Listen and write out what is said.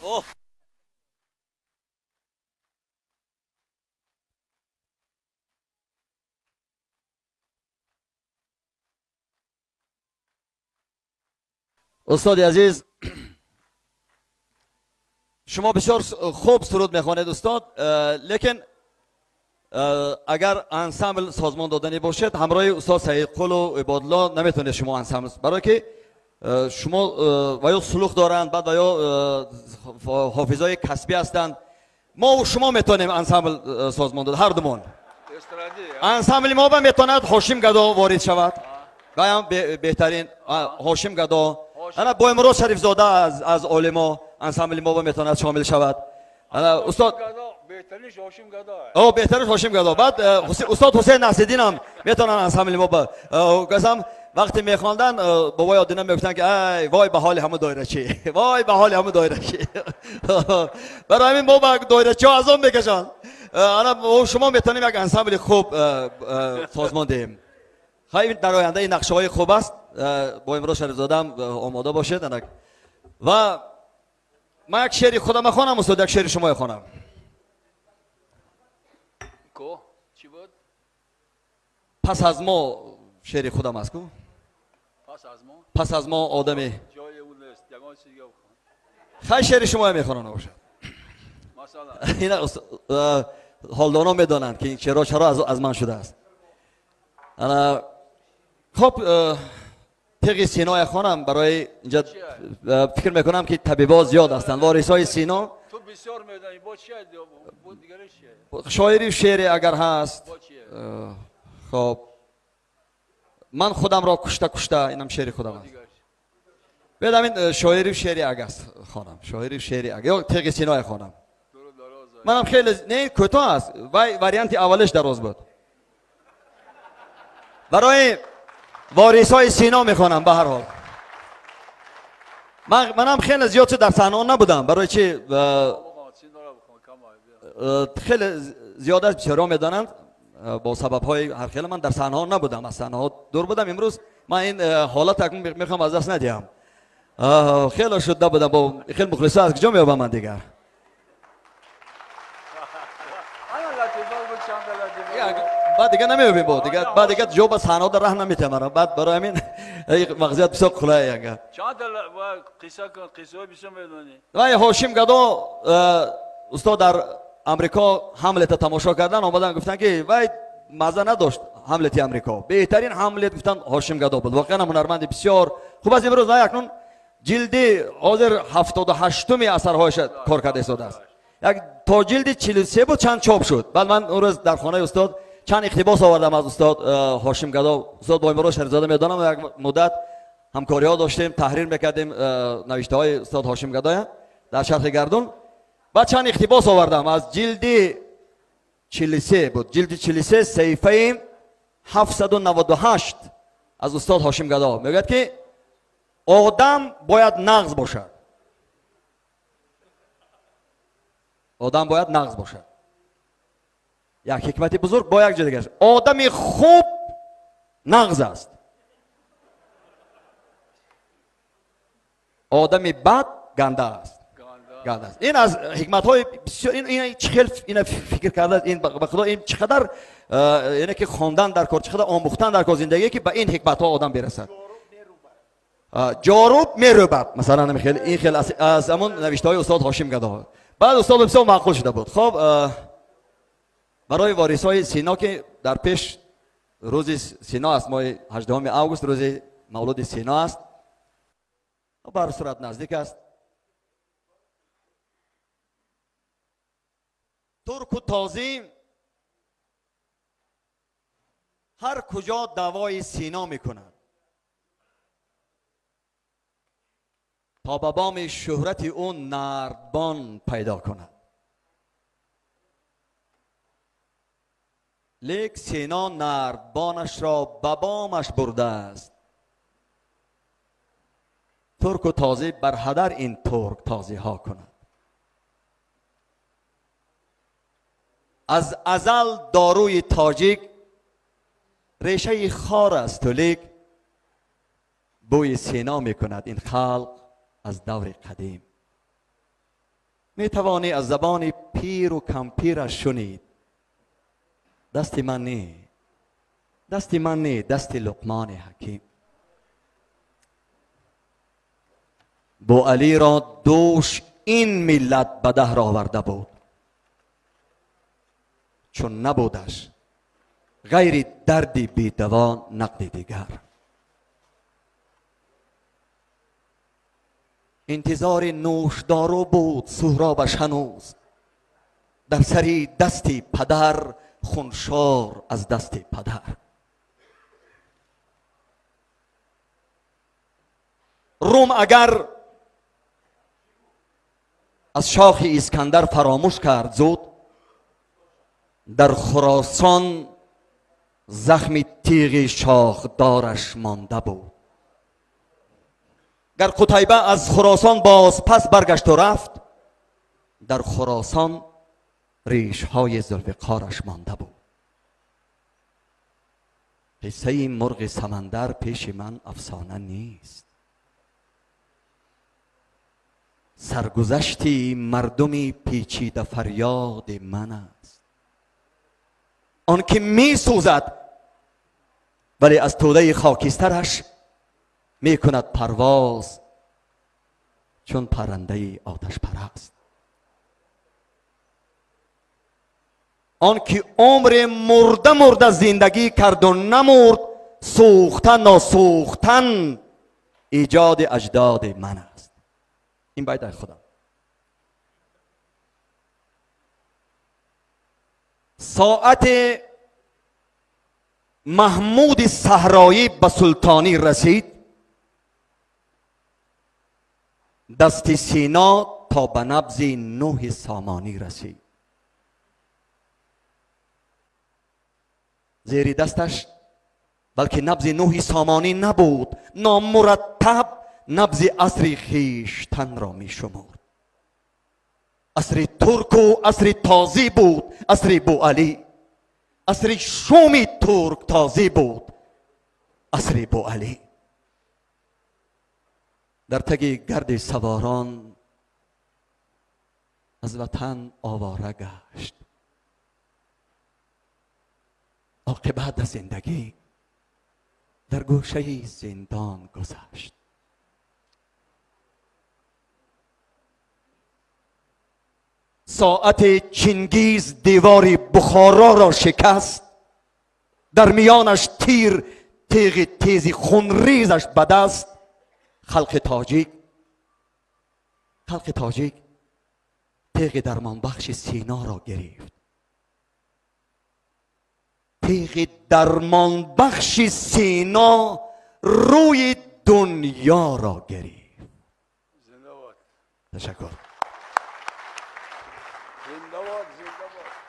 اوه استاد عزیز، شما بسیار خوب سرود میخوانید استاد، لیکن اگر انسامبل سازمان دادنی باشد همراه استاد سعید قل و عبادالله نمیتونید شما انسامبل، برای که شما و یا سلوک دارند، بعد و یا حافظای کسبی هستند. ما و شما میتونیم انسامبل سازمان داد، هر دومون. انسامبل ما با میتواند هاشم گدا وارد شود، گایم بهترین هاشم گدا، انا با امروز شریف زاده از علما انسامبل ما با میتواند شامل شود. استاد بهترینش هاشم گدا است. او بهترینش هاشم گدا. بعد استاد حسین نصرالدین هم میتونن انسامبل ما با قسم وقتی میخواندن بابای آدینا میگفتن که ای وای به حال همه دایره چی، وای به حال همه دایره چی. برای همین ما با دایره چی از اون میکشن. انا شما میتونیم یک انسامبل خوب سازمان دهیم. خیلی در آینده این نقشه های خوب است. با امروز شریف زاده هم آماده باشید. و من یک شعری خودم میخوانم استاد، یک شعری شما میخوانم. کو چی بود؟ پس از ما شعری خودم است کو. پس از ما؟ پس از ما آدمی. جای اون نیست. یگان چیزی بخوان. خیلی شعری شما میخوانم باشد. مثلا اینا حالدانا میدانند که این شعرها چرا از من شده است. خب تیغ سینا خانم برای اینجا فکر میکنم که طبیبا زیاد هستند، وارثای سینا. تو بسیار میدانی با چیه بود دیگرش چیه؟ شاعری و شعری اگر هست. با چیه؟ خب من خودم را کشته کشته، اینم شعری خودم است. بدم این شاعری و شعری اگر است خانم، شاعری و شعری اگر یا تیغ سینا خانم. منم خیلی نه کوتاه است، وای واریانت اولش دراز بود. برای وارثای سینا میخوانم. به هر حال منم خیلی زیاد در صحنه نبودم، برای چی خیلی زیاد از بسیارا میدانند با سبب های هر خیلی من در صحنه نبودم، از صحنه ها دور بودم. امروز من این حالت اکنون میخوام از دست ندیم. خیلی شده بودم، با خیلی مخلصه از کجا میابم من دیگر. بعد دیگه نمیبینیم بود دیگه، بعد دیگه جو بس صحنه در راه نمیتم. بعد برای همین مغزیات بسیار خلاه یگه. چند قصه کن، قصه بسیار میدونی. وای هاشم گدا استاد در امریکا حملت تماشا کردن، آمدن گفتن که وای مزه نداشت حملت امریکا، بهترین حملت گفتن هاشم گدا بود. واقعا هنرمند بسیار خوب است. امروز نه اکنون جلدی حاضر 78 اثرهایش کار کرده استاد است. یک تا جلد 43 بود چند چاپ شد. بعد من اون روز در خانه استاد چند اقتباس آوردم از استاد هاشم گدا. استاد با امروز شریفزاده میدانم یک مدت همکاری ها داشتیم، تحریر میکردیم نوشته های استاد هاشم گدا در شرق گردون. بعد چند اقتباس آوردم از جلد 43 بود، جلد 43 صفحه 798 از استاد هاشم گدا میگه که آدم باید نغز باشد. آدم باید نغز باشد. یک حکمت بزرگ با یک جدیگرش. آدمی خوب نغز است، آدمی بد گنده است. گنده است. این از حکمت های بسیار. این چخیل این فکر کرده، این به خدا این چقدر یعنی که خواندن در کار، چقدر آموختن در کار زندگی که به این حکمت ها آدم برسد. جاروب میروبد مثلا نمیخیل این خیلی از همون نوشته های استاد هاشم گدا. بعد استاد بسیار معقول شده بود. خب برای وارثای سینا که در پیش روز سینا است، ماه 18 آگوست روز مولود سینا است، بر صورت نزدیک است. ترک و تازی هر کجا دوای سینا میکنند تا به بام شهرت اون نردبان پیدا کند. لیک سینا نردبانش را به بامش برده است. ترک و تازی بر هدر این ترک تازی ها کند. از ازل داروی تاجیک ریشه خار است و لیک بوی سینا می کند این خلق از دور قدیم. می توانی از زبان پیر و کمپیرش شنید. دست من نه، دست من نه، دست لقمان حکیم. بو علی را دوش این ملت به دهر آورده بود، چون نبودش غیر دردی بی دوا نقد دیگر. انتظار نوشدارو بود سهرابش هنوز، در سری دستی پدر خونشار از دست پدر. روم اگر از شاخ اسکندر فراموش کرد زود، در خراسان زخم تیغ شاخدارش مانده بود. گر قتیبه از خراسان باز پس برگشت و رفت، در خراسان ریشهای ذوالفقارش مانده بود. قصه مرغ سمندر پیش من افسانه نیست، سرگذشتی مردمی پیچیده فریاد من است. آن که می سوزد ولی از توده خاکسترش می کند پرواز چون پرنده آتش پرست. آن که عمر مرده مرده زندگی کرد و نمرد، سوختن ناسوختن ایجاد اجداد من است. این باید از خودم. ساعت محمود صحرایی به سلطانی رسید، دست سینا تا به نبض نوح سامانی رسید. زیر دستش بلکه نبض نوح سامانی نبود، نامرتب نبض عصر خویشتن را می شمرد. عصر ترک و عصر تازی بود، عصر بوعلی. عصر شومی ترک تازی بود، عصر بوعلی. در تگ گرد سواران از وطن آواره گشت، عاقبت زندگی در گوشه زندان گذشت. ساعت چنگیز دیوار بخارا را شکست، در میانش تیغ تیزی خونریزش به دست. خلق تاجیک تیغ درمان بخش سینا را گرفت. تیغ درمان بخش سینا روی دنیا را گرفت. زنده باد. تشکر. زنده باد. زنده باد.